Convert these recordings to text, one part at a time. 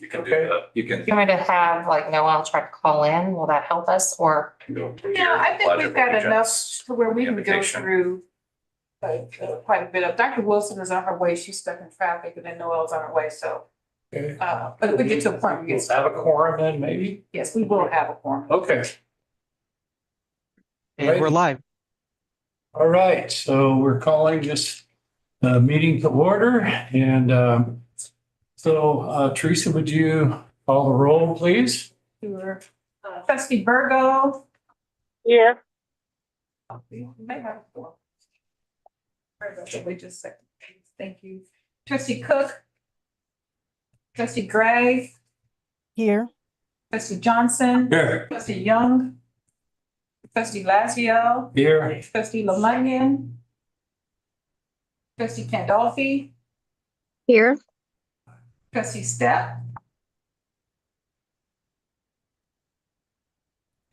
You can do that. You can. You want me to have like Noel try to call in? Will that help us or? Yeah, I think we've got enough to where we can go through quite a bit of, Dr. Wilson is on her way, she's stuck in traffic, and then Noel's on her way, so. Okay. But we get to a point, we We'll get, have a quorum then, maybe? yes, we will have a quorum. Okay. And we're live. All right, so we're calling this meeting to order. And so Teresa, would you call the roll, please? Sure. Trustee Virgo. Here. You may have a quorum. Wait just a second. Thank you. Trustee Cook. Trustee Gray. Here. Trustee Johnson. Here. Trustee Young. Trustee Lazio. Here. Trustee Lemunion. Trustee Pandolfi. Here. Trustee Step.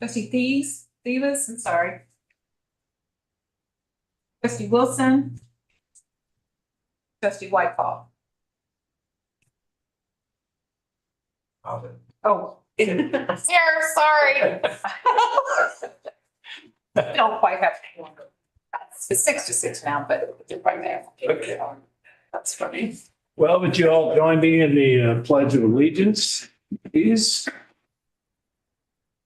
Trustee Thieves, I'm sorry. Trustee Wilson. Trustee Whitefall. Oh. Here, sorry. We don't quite have to. It's 6 to 6 now, but it's right there. Okay. That's funny. Well, would you all join me in the Pledge of Allegiance, please?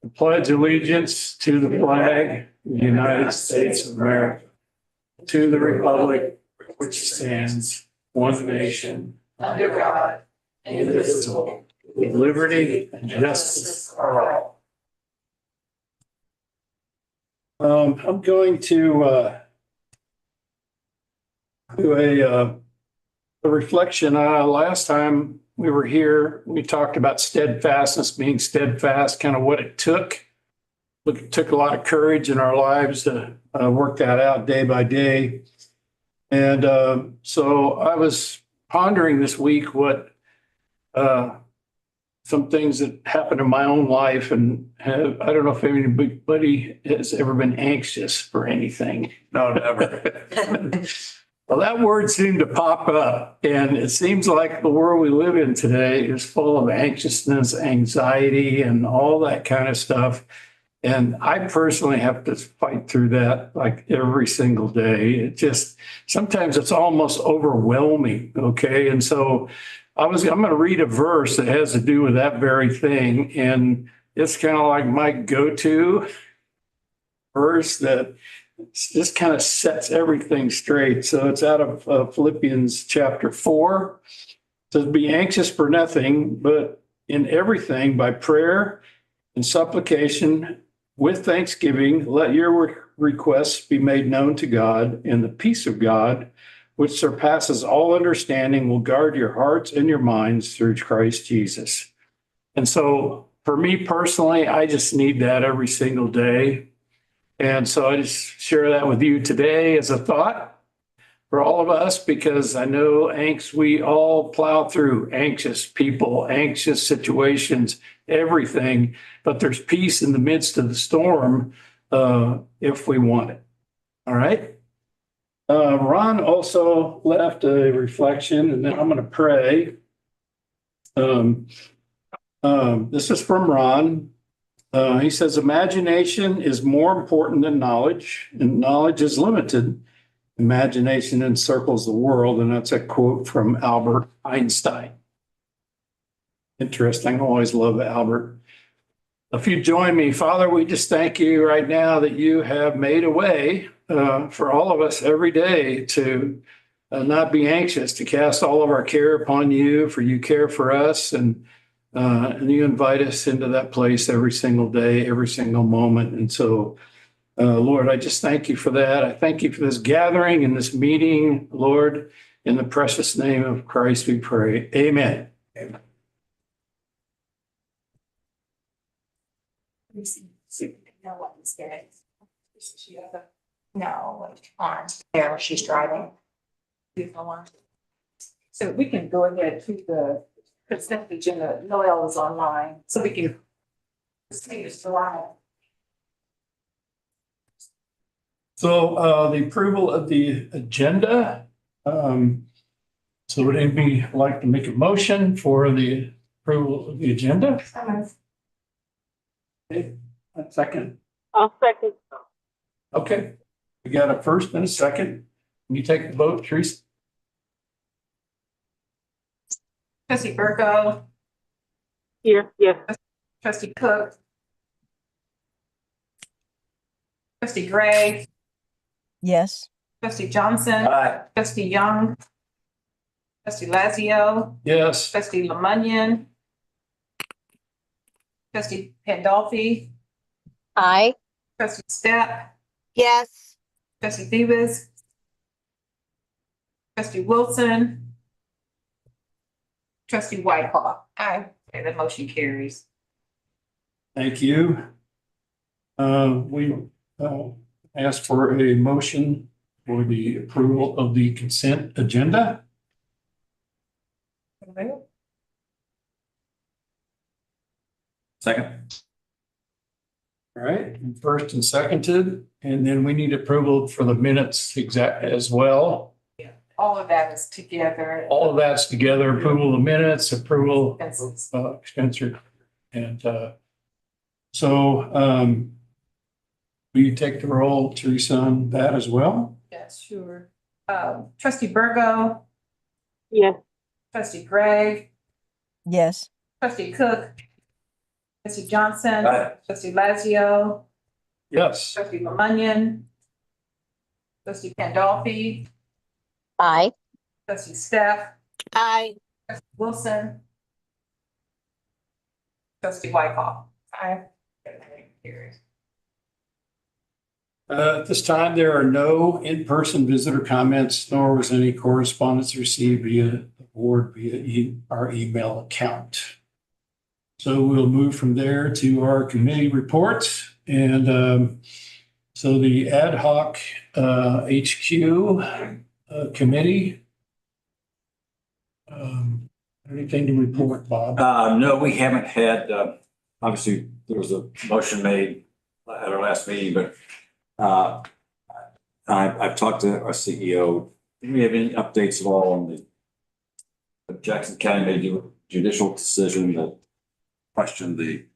I pledge allegiance to the flag of the United States of America, to the republic which stands one nation under God, indivisible, with liberty and justice for all. I'm going to do a reflection. Last time we were here, we talked about steadfastness, being steadfast, kind of what it took. Look, it took a lot of courage in our lives to work that out day by day. And so I was pondering this week what some things that happened in my own life, and I don't know if anybody has ever been anxious for anything. No, never. Well, that word seemed to pop up, and it seems like the world we live in today is full of anxiousness, anxiety, and all that kind of stuff. And I personally have to fight through that like every single day. It just, sometimes it's almost overwhelming. Okay. And so I'm going to read a verse that has to do with that very thing. And it's kind of like my go-to verse that just kind of sets everything straight. So it's out of Philippians chapter 4. It says, be anxious for nothing, but in everything by prayer and supplication with thanksgiving, let your requests be made known to God, and the peace of God, which surpasses all understanding, will guard your hearts and your minds through Christ Jesus. And so for me personally, I just need that every single day. And so I just share that with you today as a thought for all of us, because I know we all plow through anxious people, anxious situations, everything, but there's peace in the midst of the storm if we want it. All right. Ron also left a reflection, and then I'm going to pray. This is from Ron. He says, imagination is more important than knowledge, and knowledge is limited. Imagination encircles the world. And that's a quote from Albert Einstein. Interesting. I always love Albert. If you join me, Father, we just thank you right now that you have made a way for all of us every day to not be anxious, to cast all of our care upon you, for you care for us. And you invite us into that place every single day, every single moment. And so, Lord, I just thank you for that. I thank you for this gathering and this meeting, Lord. In the precious name of Christ, we pray. Amen. Amen. No, on there, she's driving. So we can go ahead to the consent agenda. Noel is online, so we can see this live. So the approval of the agenda. So would anybody like to make a motion for the approval of the agenda? Okay, a second. I'll second. Okay, we got a first and a second. Can you take the vote, Teresa? Trustee Burko, Here, yes. trustee Cook. Trustee Gray, Yes. trustee Johnson, Aye. trustee Young. Trustee Lazio, Yes. trustee Lemunion. Trustee Pandolfi, Aye. trustee Step, Yes. trustee Davis. Trustee Wilson. Trustee Whitehaw. Aye. Okay, the motion carries. Thank you. We asked for a motion for the approval of the consent agenda. Second. All right, and first and seconded, and then we need approval for the minutes exact as well. All of that is together. All of that's together, approval of minutes, approval Expenses. of expenditure. And so will you take the roll, Teresa, on that as well? Yes, sure. Trustee Burgo, Yes. trustee Gray, Yes. trustee Cook, trustee Johnson, Aye. trustee Lazio, Yes. trustee Lemunion, trustee Pandolfi, Aye. trustee Steph, Aye. trustee Wilson, trustee Whitehaw. Aye. At this time, there are no in-person visitor comments, nor was any correspondence received via the board via our email account. So we'll move from there to our committee reports. And so the ad hoc HQ committee. Anything to report, Bob? No, we haven't had, obviously, there was a motion made at our last meeting, but I've talked to our CEO. Do we have any updates at all on the Jackson County made a judicial decision that questioned the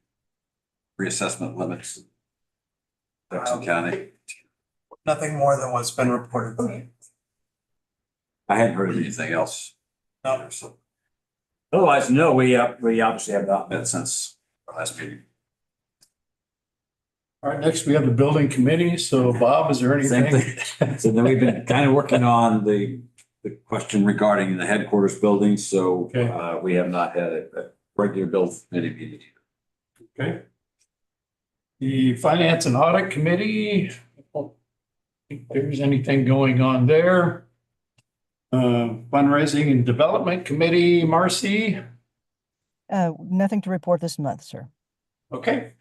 reassessment limits in Jackson County? Nothing more than what's been reported. I hadn't heard anything else. No. So otherwise, no, we obviously have not met since our last meeting. All right, next we have the building committee. So Bob, is there Same anything? So then we've been kind of working on the question regarding the headquarters building. So Okay. we have not had a regular build committee meeting. Okay. The finance and audit committee. I don't think there's anything going on there. Fundraising and development committee, Marcy. Nothing to report this month, sir. Okay.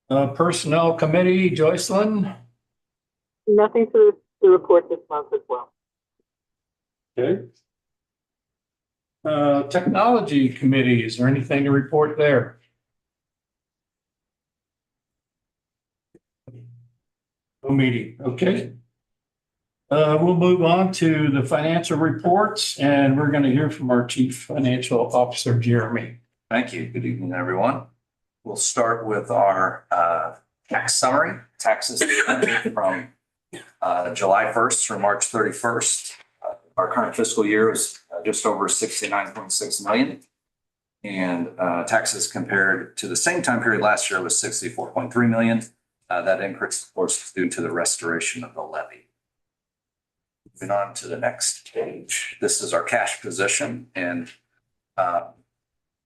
Personnel committee, Joycelyn. Nothing to report this month as well. Okay. Technology committee, is there anything to report there? No meeting, okay. We'll move on to the financial reports, and we're going to hear from our Chief Financial Officer, Jeremy. Thank you. Good evening, everyone. We'll start with our tax summary. Taxes from July 1st through March 31st. Our current fiscal year is just over 69.6 million. And taxes compared to the same time period last year was 64.3 million. That increase, of course, is due to the restoration of the levy. Moving on to the next page. This is our cash position, and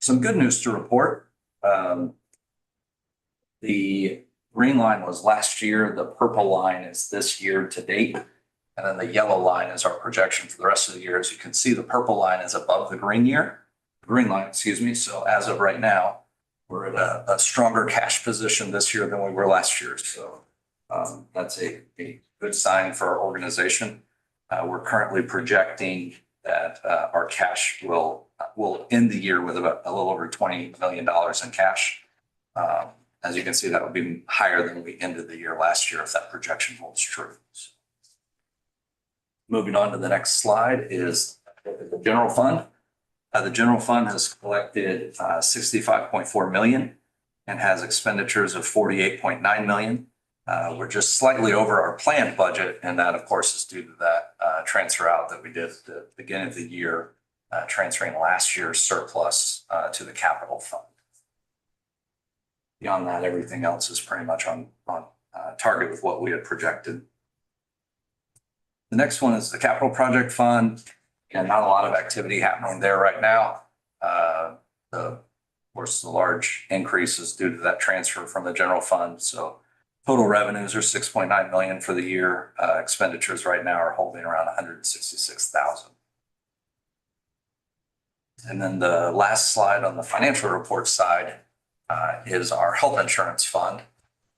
some good news to report. The green line was last year, the purple line is this year to date, and then the yellow line is our projection for the rest of the year. As you can see, the purple line is above the green line, excuse me. So as of right now, we're at a stronger cash position this year than we were last year. So that's a good sign for our organization. We're currently projecting that our cash will end the year with about a little over $20 million in cash. As you can see, that would be higher than we ended the year last year if that projection holds true. Moving on to the next slide is the general fund. The general fund has collected 65.4 million and has expenditures of 48.9 million. We're just slightly over our planned budget, and that, of course, is due to that transfer out that we did at the beginning of the year, transferring last year's surplus to the capital fund. Beyond that, everything else is pretty much on target with what we had projected. The next one is the capital project fund. Again, not a lot of activity happening there right now. Of course, the large increase is due to that transfer from the general fund. So total revenues are 6.9 million for the year. Expenditures right now are holding around 166,000. And then the last slide on the financial report side is our health insurance fund.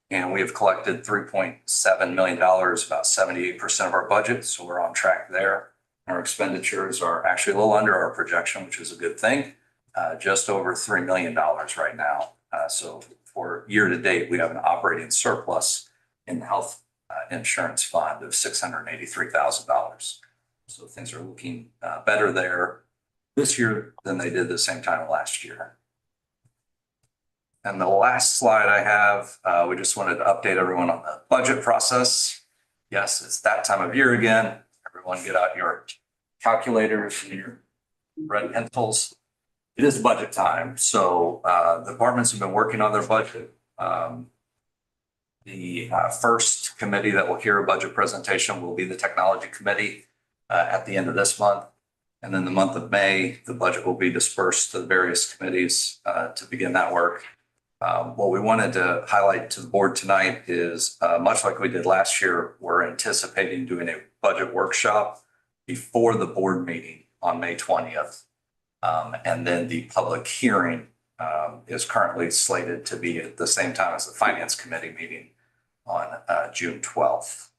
And we have collected $3.7 million, about 78% of our budget. So we're on track there. Our expenditures are actually a little under our projection, which is a good thing. Just over $3 million right now. So for year to date, we have an operating surplus in the health insurance fund of $683,000. So things are looking better there this year than they did the same time last year. And the last slide I have, we just wanted to update everyone on the budget process. Yes, it's that time of year again. Everyone get out your calculators and your red pencils. It is budget time. So the departments have been working on their budget. The first committee that will hear a budget presentation will be the technology committee at the end of this month. And then the month of May, the budget will be dispersed to the various committees to begin that work. What we wanted to highlight to the board tonight is much like we did last year, we're anticipating doing a budget workshop before the board meeting on May 20th. And then the public hearing is currently slated to be at the same time as the finance committee meeting on June 12th.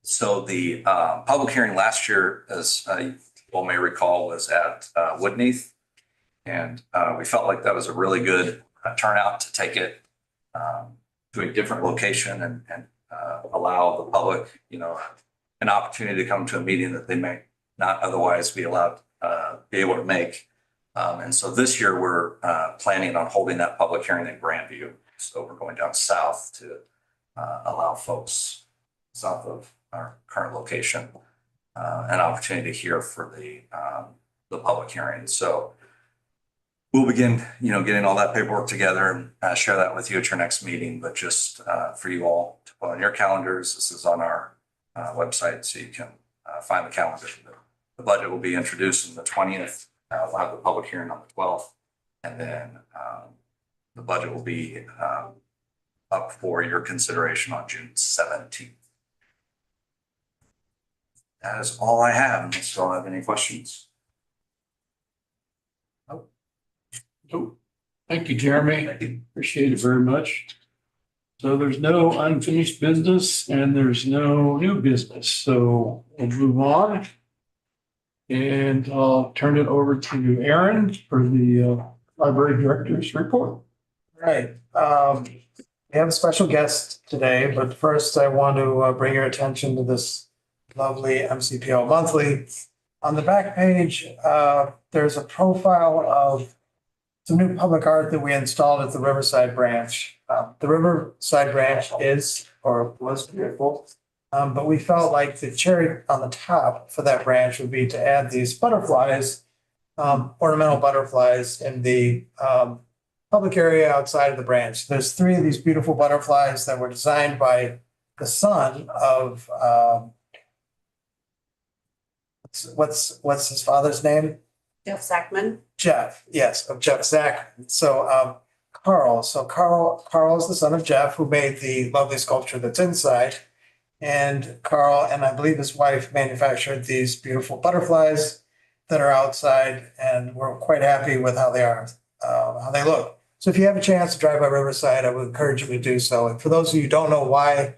So the public hearing last year, as you all may recall, was at Woodneath. And we felt like that was a really good turnout to take it to a different location and allow the public, an opportunity to come to a meeting that they may not otherwise be allowed be able to make. And so this year we're planning on holding that public hearing in Grandview. So we're going down south to allow folks south of our current location an opportunity to hear for the public hearing. So we'll begin, getting all that paperwork together and share that with you at your next meeting. But just for you all to put on your calendars, this is on our website, so you can find the calendar. The budget will be introduced on the 20th. We'll have the public hearing on the 12th, and then the budget will be up for your consideration on June 17th. That is all I have, unless you all have any questions. Oh, thank you, Jeremy. Appreciate it very much. So there's no unfinished business and there's no new business. So we'll move on. And I'll turn it over to Aaron for the library director's report. Right. We have a special guest today, but first I want to bring your attention to this lovely MCPL monthly. On the back page, there's a profile of some new public art that we installed at the Riverside branch. The Riverside branch is, or was, beautiful. But we felt like the cherry on the top for that branch would be to add these butterflies, ornamental butterflies in the public area outside of the branch. There's 3 of these beautiful butterflies that were designed by the son of, what's his father's name? Jeff Sackman. Jeff, yes, of Jeff Sackman. So Carl is the son of Jeff, who made the lovely sculpture that's inside. And Carl and I believe his wife manufactured these beautiful butterflies that are outside, and we're quite happy with how they are, how they look. So if you have a chance to drive by Riverside, I would encourage you to do so. And for those of you who don't know why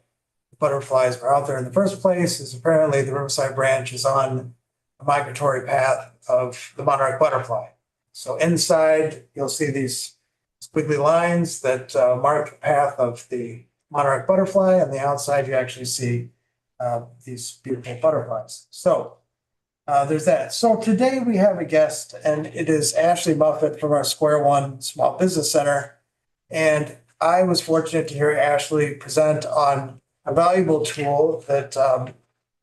the butterflies were out there in the first place, is apparently the Riverside branch is on a migratory path of the monarch butterfly. So inside, you'll see these squiggly lines that mark the path of the monarch butterfly. On the outside, you actually see these beautiful butterflies. So there's that. So today we have a guest, and it is Ashley Muffett from our Square One Small Business Center. And I was fortunate to hear Ashley present on a valuable tool that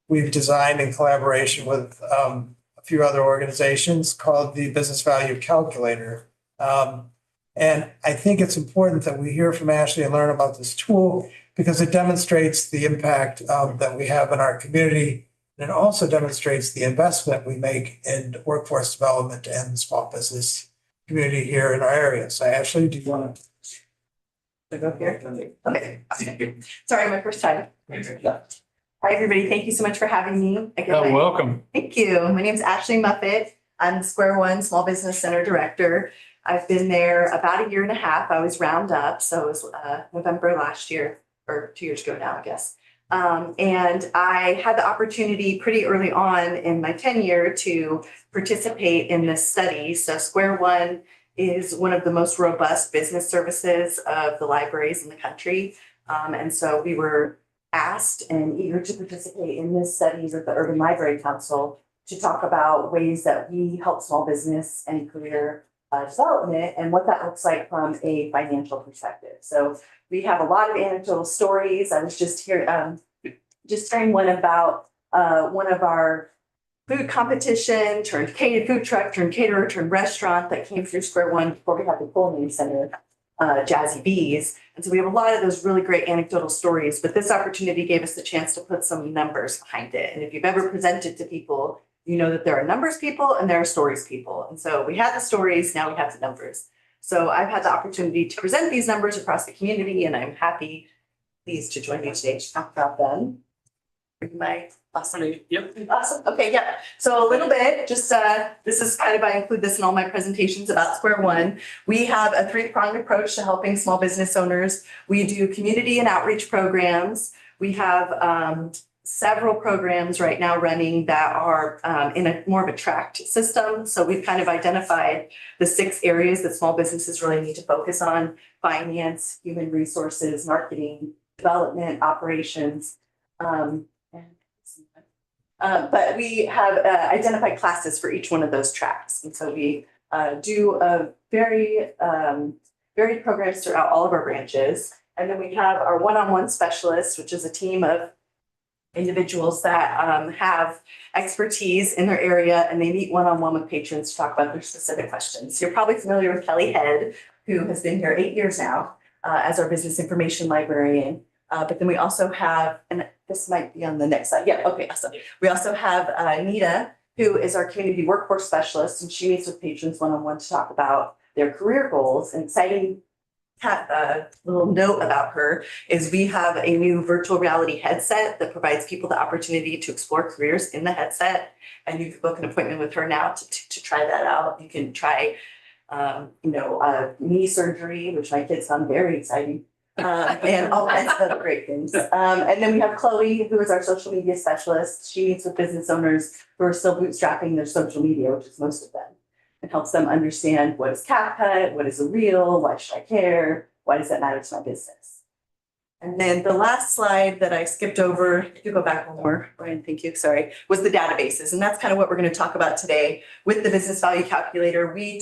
we've designed in collaboration with a few other organizations called the Business Value Calculator. And I think it's important that we hear from Ashley and learn about this tool because it demonstrates the impact that we have in our community. And it also demonstrates the investment we make in workforce development and the small business community here in our area. So Ashley, do you want to? Go here. Okay. Sorry, my first time. Hi, everybody. Thank you so much for having me. Again, Welcome. Thank you. My name is Ashley Muffett. I'm the Square One Small Business Center Director. I've been there about a year and a half. I was round up, so it was November last year, or 2 years ago now, I guess. And I had the opportunity pretty early on in my tenure to participate in this study. So Square One is one of the most robust business services of the libraries in the country. And so we were asked and eager to participate in this study with the Urban Library Council to talk about ways that we help small business and career development and what that looks like from a financial perspective. So we have a lot of anecdotal stories. I was just here, just hearing one about one of our food competition turned food truck, turned caterer, turned restaurant that came through Square One before we had the full name center, Jazzy Bees. And so we have a lot of those really great anecdotal stories, but this opportunity gave us the chance to put some numbers behind it. And if you've ever presented to people, you know that there are numbers people and there are stories people. And so we had the stories, now we have the numbers. So I've had the opportunity to present these numbers across the community, and I'm happy, pleased to join me today to talk about them. Awesome. Yep. Awesome. Okay, yeah. So a little bit, just this is kind of, I include this in all my presentations about Square One. We have a three-pronged approach to helping small business owners. We do community and outreach programs. We have several programs right now running that are in a more of a tracked system. So we've kind of identified the 6 areas that small businesses really need to focus on: finance, human resources, marketing, development, operations. But we have identified classes for each one of those tracks. And so we do a varied programs throughout all of our branches. And then we have our one-on-one specialists, which is a team of individuals that have expertise in their area, and they meet one-on-one with patrons to talk about their specific questions. You're probably familiar with Kelly Head, who has been here 8 years now as our business information librarian. But then we also have, and this might be on the next slide. Yeah, okay, awesome. We also have Nita, who is our community workforce specialist, and she meets with patrons one-on-one to talk about their career goals. An exciting little note about her is we have a new virtual reality headset that provides people the opportunity to explore careers in the headset. And you can book an appointment with her now to try that out. You can try, knee surgery, which my kids found very exciting. And all kinds of other great things. And then we have Chloe, who is our social media specialist. She meets with business owners who are still bootstrapping their social media, which is most of them, and helps them understand what is CapCut, what is a reel, why should I care, why does that matter to my business. And then the last slide that I skipped over, if you go back one more, Brian, thank you, sorry, was the databases. And that's kind of what we're going to talk about today. With the business value calculator, we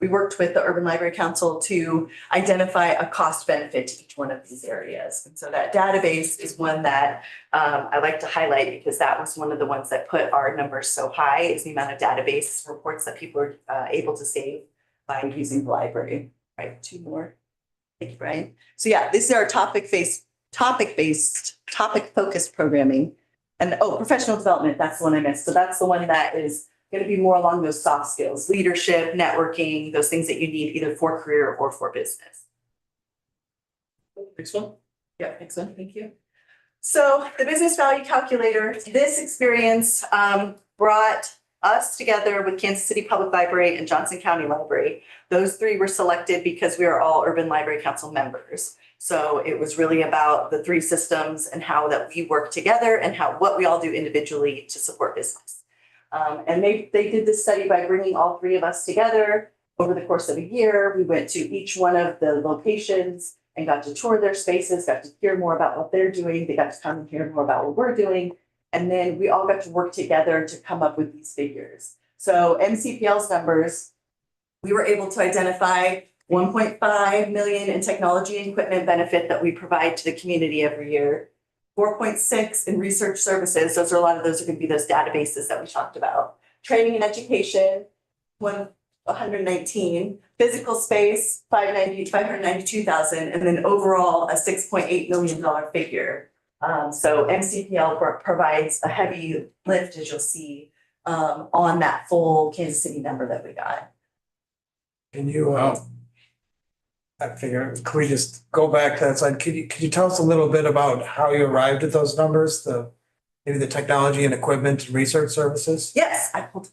worked with the Urban Library Council to identify a cost benefit to each one of these areas. And so that database is one that I like to highlight because that was one of the ones that put our numbers so high, is the amount of database reports that people are able to save by using the library. Right, 2 more. Thank you, Brian. So yeah, this is our topic-focused programming. And professional development, that's the one I missed. So that's the one that is going to be more along those soft skills: leadership, networking, those things that you need either for career or for business. Next one. Yeah, next one, thank you. So the business value calculator, this experience brought us together with Kansas City Public Library and Johnson County Library. Those 3 were selected because we are all Urban Library Council members. So it was really about the 3 systems and how that we work together and what we all do individually to support business. And they did this study by bringing all 3 of us together over the course of a year. We went to each one of the locations and got to tour their spaces, got to hear more about what they're doing. They got to come and hear more about what we're doing. And then we all got to work together to come up with these figures. So MCPL's numbers, we were able to identify 1.5 million in technology and equipment benefit that we provide to the community every year. 4.6 in research services. A lot of those are going to be those databases that we talked about. Training and education, 119. Physical space, 592,000, and then overall a $6.8 million figure. So MCPL provides a heavy lift, as you'll see, on that full Kansas City number that we got. Can you, I figure, can we just go back to that slide? Could you tell us a little bit about how you arrived at those numbers, maybe the technology and equipment and research services? Yes, I pulled.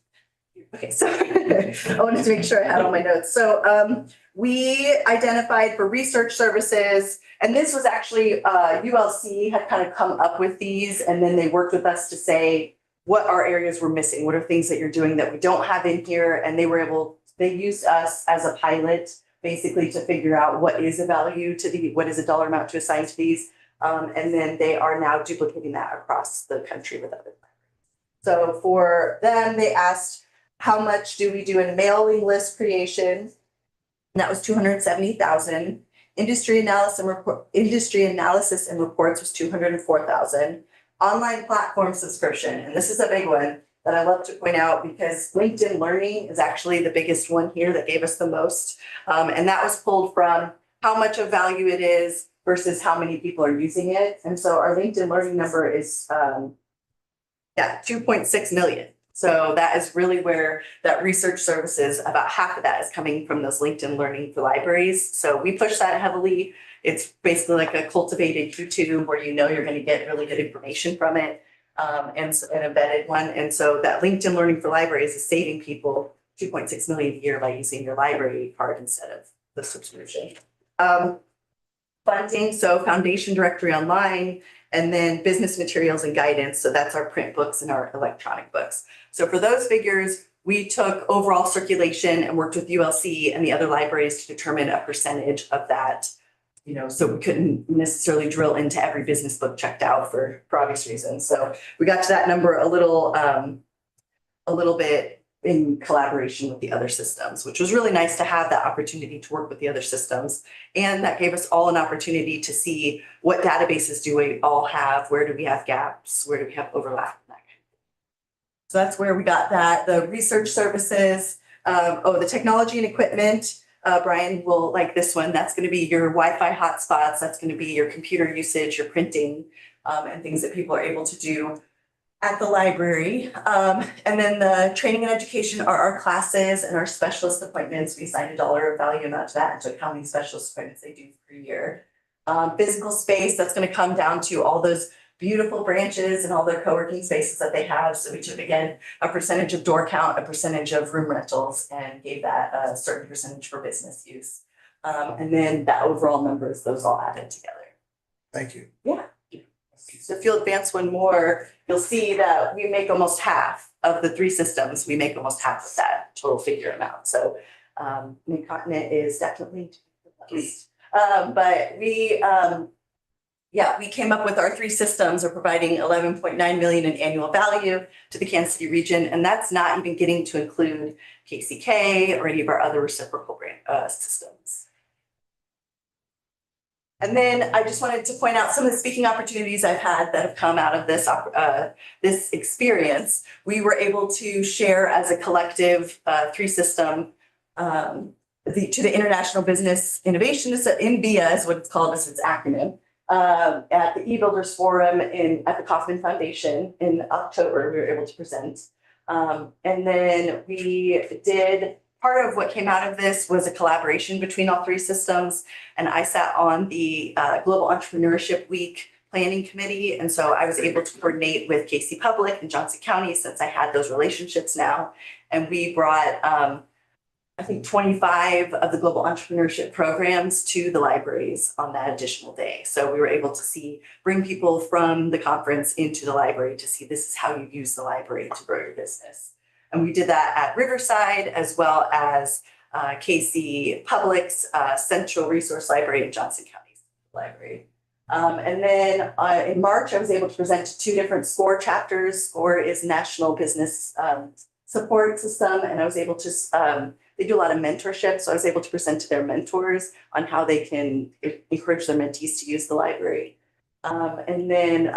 Okay, so I wanted to make sure I had all my notes. So we identified for research services, and this was actually ULC had kind of come up with these, and then they worked with us to say what our areas were missing, what are things that you're doing that we don't have in here, and they used us as a pilot basically to figure out what is a value to what is a dollar amount to assign to these, and then they are now duplicating that across the country with other. So for them, they asked, how much do we do in mailing list creation? And that was 270,000. Industry analysis and reports was 204,000. Online platform subscription, and this is a big one that I love to point out because LinkedIn Learning is actually the biggest one here that gave us the most. And that was pulled from how much of value it is versus how many people are using it. And so our LinkedIn Learning number is 2.6 million. So that is really where that research services, about half of that is coming from those LinkedIn Learning for libraries. So we push that heavily. It's basically like a cultivated YouTube where you know you're going to get really good information from it, and an embedded one. And so that LinkedIn Learning for libraries is saving people 2.6 million a year by using your library card instead of the subscription. Funding, so Foundation Directory Online, and then business materials and guidance. So that's our print books and our electronic books. So for those figures, we took overall circulation and worked with ULC and the other libraries to determine a percentage of that, so we couldn't necessarily drill into every business book checked out for obvious reasons. So we got to that number a little bit in collaboration with the other systems, which was really nice to have that opportunity to work with the other systems. And that gave us all an opportunity to see what databases do we all have, where do we have gaps, where do we have overlap. So that's where we got that. The research services, the technology and equipment, Brian will like this one. That's going to be your Wi-Fi hotspots. That's going to be your computer usage, your printing, and things that people are able to do at the library. And then the training and education are our classes and our specialist appointments. We assign $1 value amount to that, to how many specialist appointments they do per year. Physical space, that's going to come down to all those beautiful branches and all their co-working spaces that they have. So we took, again, a percentage of door count, a percentage of room rentals, and gave that a certain percentage for business use. And then that overall numbers, those all added together. Thank you. Yeah. So if you'll advance one more, you'll see that we make almost half of the three systems. We make almost half of that total figure amount. So Mid-Continent is definitely the least. But we came up with our three systems are providing 11.9 million in annual value to the Kansas City region. And that's not even getting to include KCK or any of our other reciprocal systems. And then I just wanted to point out some of the speaking opportunities I've had that have come out of this experience. We were able to share as a collective three system to the International Business Innovation, INBIA is what it's called, as its acronym, at the eBuilders Forum at the Kauffman Foundation in October. We were able to present. And then part of what came out of this was a collaboration between all three systems. And I sat on the Global Entrepreneurship Week Planning Committee. And so I was able to coordinate with KC Public and Johnson County since I had those relationships now. And we brought, I think, 25 of the global entrepreneurship programs to the libraries on that additional day. So we were able to bring people from the conference into the library to see this is how you use the library to grow your business. And we did that at Riverside, as well as KC Public's Central Resource Library and Johnson County's library. And then in March, I was able to present 2 different SCORE chapters. SCORE is National Business Support System, and I was able to, they do a lot of mentorship, so I was able to present to their mentors on how they can encourage their mentees to use the library. And then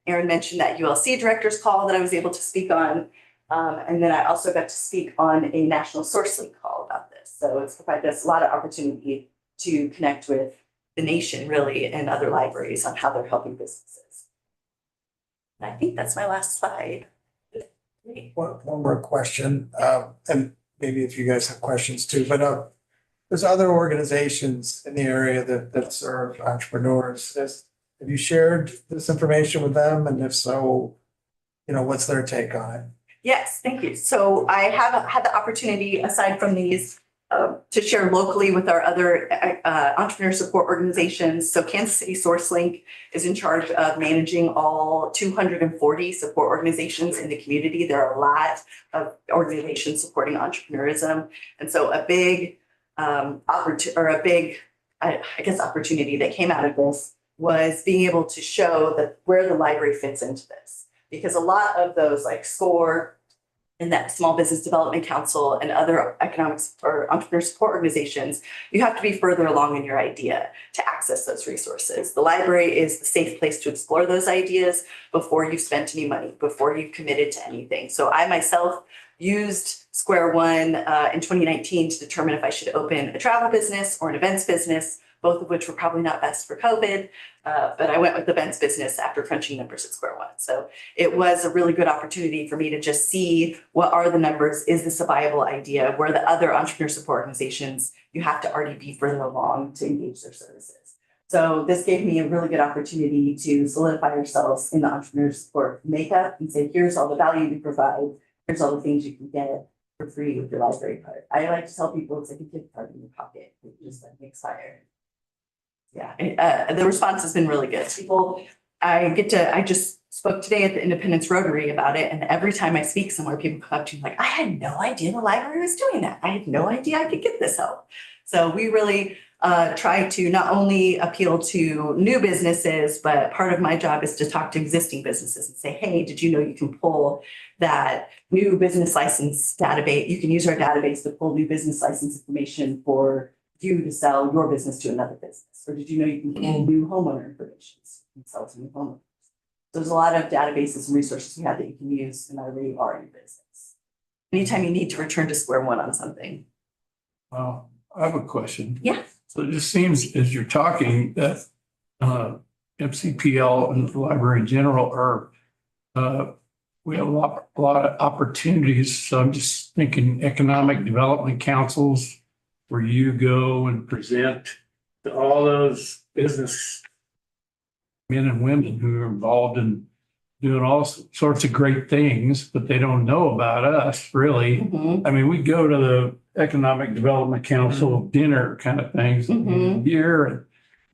Aaron mentioned that ULC director's call that I was able to speak on. And then I also got to speak on a national source link call about this. So it's provided us a lot of opportunity to connect with the nation really and other libraries on how they're helping businesses. And I think that's my last slide. One more question, and maybe if you guys have questions too, but there's other organizations in the area that serve entrepreneurs. Have you shared this information with them? And if so, what's their take on it? Yes, thank you. So I have had the opportunity, aside from these, to share locally with our other entrepreneur support organizations. So Kansas City SourceLink is in charge of managing all 240 support organizations in the community. There are a lot of organizations supporting entrepreneurism. And so a big opportunity that came out of this was being able to show that where the library fits into this. Because a lot of those like SCORE and that Small Business Development Council and other economics or entrepreneur support organizations, you have to be further along in your idea to access those resources. The library is the safe place to explore those ideas before you've spent any money, before you've committed to anything. So I myself used Square One in 2019 to determine if I should open a travel business or an events business, both of which were probably not best for COVID. But I went with the events business after crunching numbers at Square One. So it was a really good opportunity for me to just see what are the numbers, is this a viable idea, where the other entrepreneur support organizations, you have to already be further along to engage their services. So this gave me a really good opportunity to solidify ourselves in the entrepreneur support makeup and say, here's all the value we provide, here's all the things you can get for free with your library card. I like to tell people it's like a gift card in your pocket. It just like expire. Yeah, the response has been really good. People, I just spoke today at the Independence Rotary about it. And every time I speak somewhere, people come up to me like, I had no idea the library was doing that. I had no idea I could get this help. So we really try to not only appeal to new businesses, but part of my job is to talk to existing businesses and say, hey, did you know you can pull that new business license database? You can use our database to pull new business license information for you to sell your business to another business. Or did you know you can pull new homeowner information and sell to new homeowners? There's a lot of databases and resources we have that you can use no matter where you are in your business. Anytime you need to return to square one on something. Well, I have a question. Yeah. So it just seems as you're talking that MCPL and the library in general are, we have a lot of opportunities. So I'm just thinking economic development councils where you go and present to all those business men and women who are involved in doing all sorts of great things, but they don't know about us really. Mm-hmm. I mean, we go to the Economic Development Council dinner kind of things here,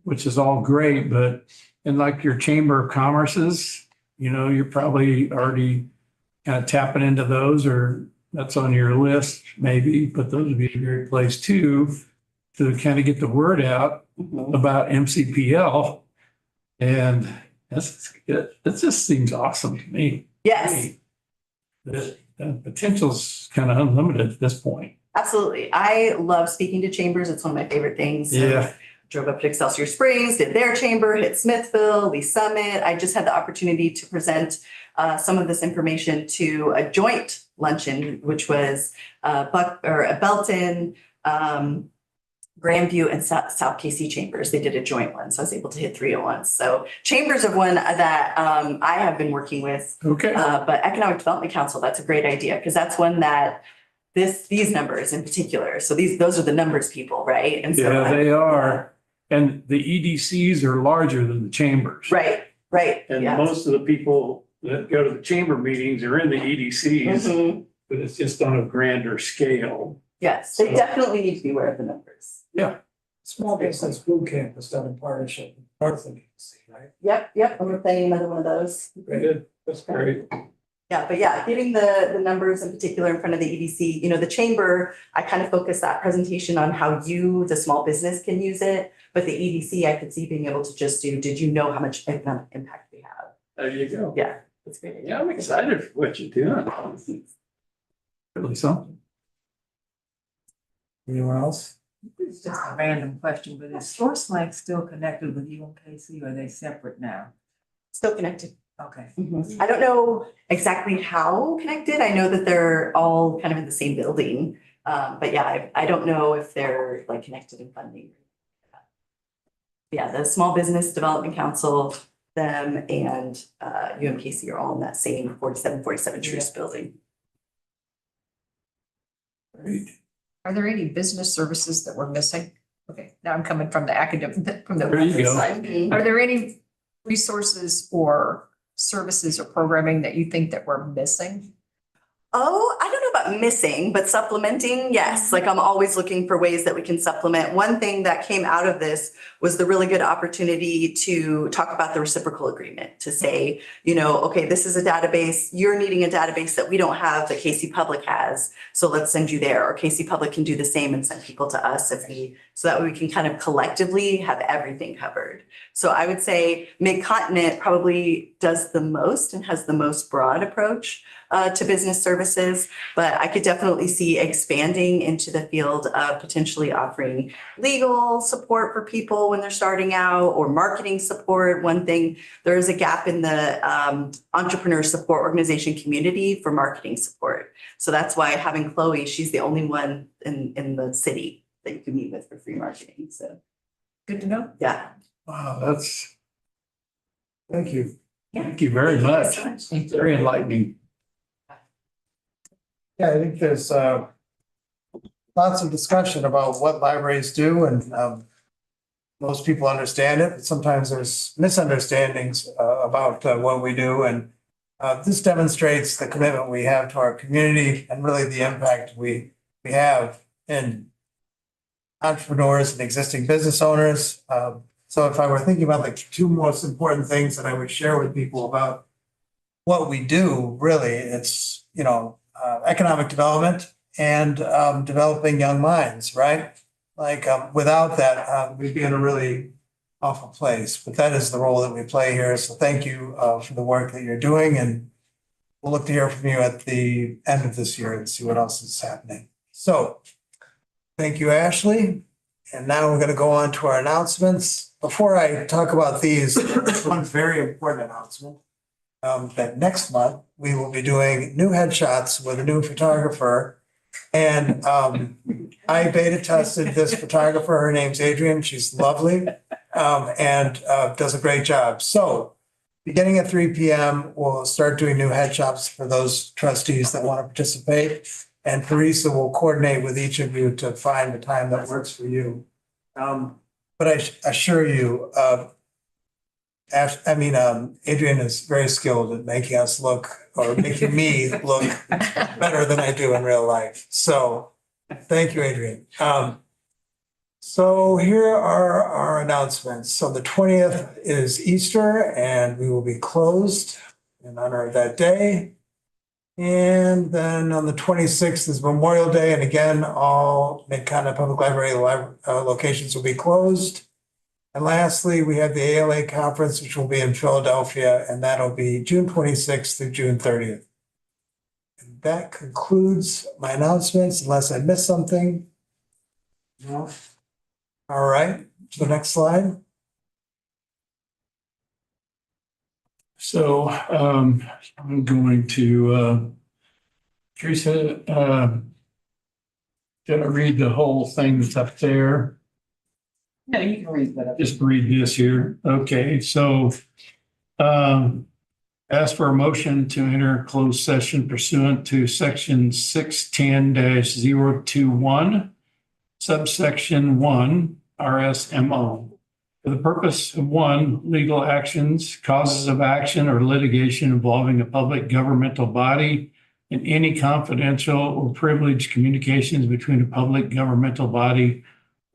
which is all great, but in like your Chamber of Commerce's, you're probably already kind of tapping into those, or that's on your list maybe, but those would be a great place too, to kind of get the word out about MCPL. And it just seems awesome to me. Yes. The potential's kind of unlimited at this point. Absolutely. I love speaking to chambers. It's one of my favorite things. So Yeah. Drove up to Excelsior Springs, did their chamber, hit Smithville, Lee Summit. I just had the opportunity to present some of this information to a joint luncheon, which was Belton, Grandview, and South KC chambers. They did a joint one, so I was able to hit 3 at once. So chambers are one that I have been working with. Okay. But Economic Development Council, that's a great idea because that's one that these numbers in particular. So those are the numbers people, right? And so Yeah, they are. And the EDCs are larger than the chambers. Right. And yeah. most of the people that go to the chamber meetings are in the EDCs, but it's just on a grander scale. Yes, they definitely need to be aware of the numbers. Yeah. Small Business Boot Camp is done in partnership with Northland, right? Yep. And we're planning another one of those. Good. That's great. Yeah, but yeah, getting the numbers in particular in front of the EDC, the chamber, I kind of focused that presentation on how you, the small business, can use it. But the EDC, I could see being able to just do, did you know how much economic impact we have? There you go. Yeah, that's great. Yeah, I'm excited for what you're doing. Really something. Anyone else? It's just a random question, but is Source Link still connected with UMKC or are they separate now? Still connected. Okay. I don't know exactly how connected. I know that they're all kind of in the same building. But yeah, I don't know if they're like connected in funding. Yeah, the Small Business Development Council, them and UMKC are all in that same 47 Truce building. Great. Are there any business services that we're missing? Okay, now I'm coming from the academic, from the There you go. side. Are there any resources or services or programming that you think that we're missing? Oh, I don't know about missing, but supplementing, yes. Like I'm always looking for ways that we can supplement. One thing that came out of this was the really good opportunity to talk about the reciprocal agreement, to say, okay, this is a database, you're needing a database that we don't have, that KC Public has, so let's send you there. Or KC Public can do the same and send people to us so that way we can kind of collectively have everything covered. So I would say Mid-Continent probably does the most and has the most broad approach to business services, but I could definitely see expanding into the field of potentially offering legal support for people when they're starting out or marketing support. One thing, there is a gap in the entrepreneur support organization community for marketing support. So that's why having Chloe, she's the only one in the city that you can meet with for free marketing. So Good to know. yeah. Wow, thank you. Yeah. Thank you very much. So much. Very enlightening. Yeah, I think there's lots of discussion about what libraries do, and most people understand it, but sometimes there's misunderstandings about what we do. And this demonstrates the commitment we have to our community and really the impact we have in entrepreneurs and existing business owners. So if I were thinking about the two most important things that I would share with people about what we do, really, it's, economic development and developing young minds, right? Like without that, we'd be in a really awful place. But that is the role that we play here. So thank you for the work that you're doing. And we'll look to hear from you at the end of this year and see what else is happening. So thank you, Ashley. And now we're going to go on to our announcements. Before I talk about these, one very important announcement. That next month, we will be doing new headshots with a new photographer. And I beta tested this photographer. Her name's Adrienne. She's lovely and does a great job. So beginning at 3 p.m., we'll start doing new headshots for those trustees that want to participate. And Teresa will coordinate with each of you to find the time that works for you. But I assure you, Adrienne is very skilled at making us look, or making me look better than I do in real life. So thank you, Adrienne. So here are our announcements. So the 20th is Easter and we will be closed in honor of that day. And then on the 26th is Memorial Day. And again, all Mid-Continent Public Library locations will be closed. And lastly, we have the ALA conference, which will be in Philadelphia, and that'll be June 26th through June 30th. And that concludes my announcements, unless I missed something. No. All right, the next slide. So I'm going to, Teresa, did I read the whole thing that's up there? No, you can read that. Just read this here. Okay, so ask for a motion to enter closed session pursuant to section 610-021, subsection 1, RSMO. For the purpose of 1, legal actions, causes of action or litigation involving a public governmental body, and any confidential or privileged communications between a public governmental body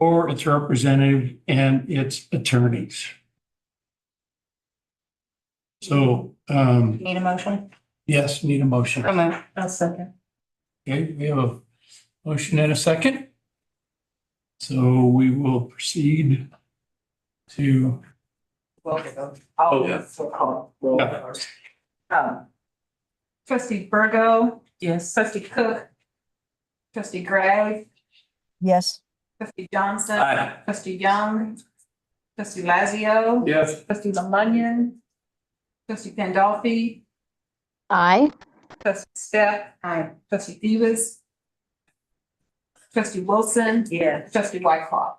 or its representative and its attorneys. So, Need a motion? Yes, need a motion. I'll second. Okay, we have a motion and a second. So we will proceed to, Oh, yeah. Trustee Virgo, Yes. trustee Cook, trustee Gray, Yes. trustee Johnson, Aye. trustee Young, trustee Lazio, yes, trustee Lemunion, trustee Pandolfi, Aye. trustee Step, trustee Davis, trustee Wilson, Yes. trustee Whitecroft.